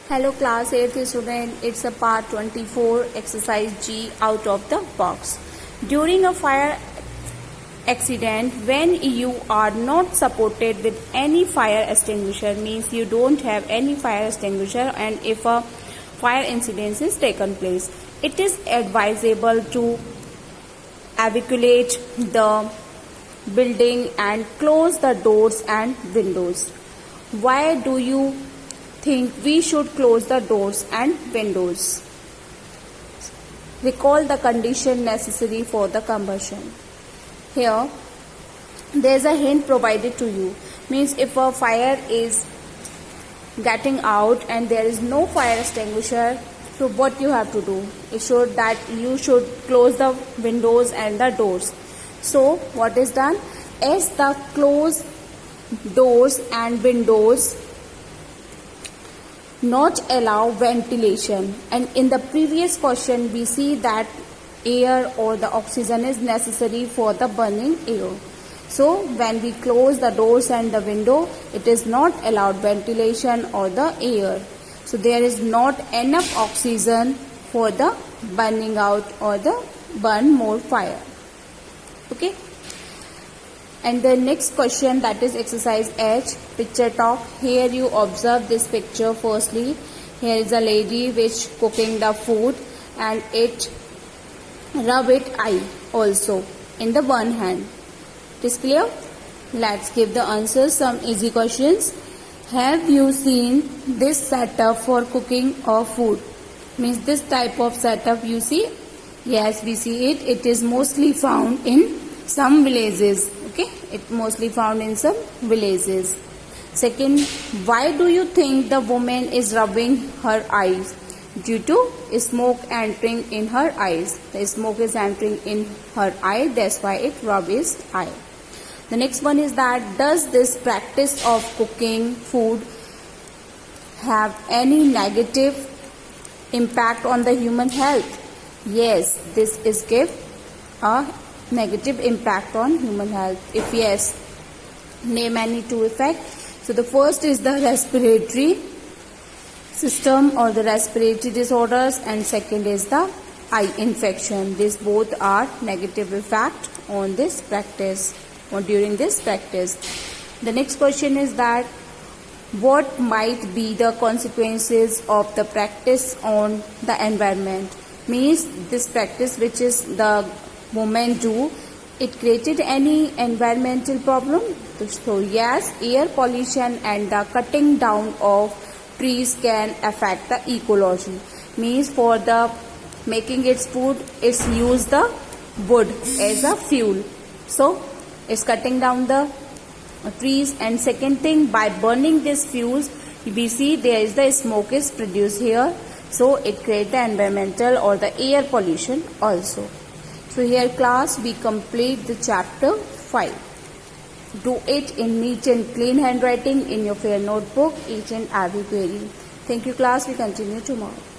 Hello class 8th student, it's a part 24 exercise G out of the box. During a fire accident, when you are not supported with any fire extinguisher, means you don't have any fire extinguisher, and if a fire incident is taken place, it is advisable to evacuate the building and close the doors and windows. Why do you think we should close the doors and windows? Recall the condition necessary for the combustion. Here there is a hint provided to you, means if a fire is getting out and there is no fire extinguisher, so what you have to do? It should that you should close the windows and the doors. So what is done? As the closed doors and windows not allow ventilation, and in the previous question we see that air or the oxygen is necessary for the burning air. So when we close the doors and the window, it is not allowed ventilation or the air, so there is not enough oxygen for the burning out or the burn more fire. Okay, and the next question, that is exercise H, picture talk. Here you observe this picture. Firstly, here is a lady which cooking the food and it rub it eye also in the one hand. It is clear? Let's give the answers, some easy questions. Have you seen this setup for cooking of food? Means this type of setup you see? Yes, we see it. It is mostly found in some villages. Okay, it mostly found in some villages. Second, why do you think the woman is rubbing her eyes? Due to smoke entering in her eyes. The smoke is entering in her eye, that's why it rubs his eye. The next one is that, does this practice of cooking food have any negative impact on the human health? Yes, this is give a negative impact on human health. If yes, name any two effects. So the first is the respiratory system or the respiratory disorders, and second is the eye infection. These both are negative effect on this practice or during this practice. The next question is that, what might be the consequences of the practice on the environment? Means this practice which is the women do, it created any environmental problem? So yes, air pollution and the cutting down of trees can affect the ecology. Means for the making its food, it's use the wood as a fuel, so it's cutting down the trees. And second thing, by burning these fuels, we see there is the smoke is produced here, so it creates the environmental or the air pollution also. So here class, we complete the chapter 5. Do it in neat and clean handwriting in your fair notebook, each and every query. Thank you class, we continue tomorrow.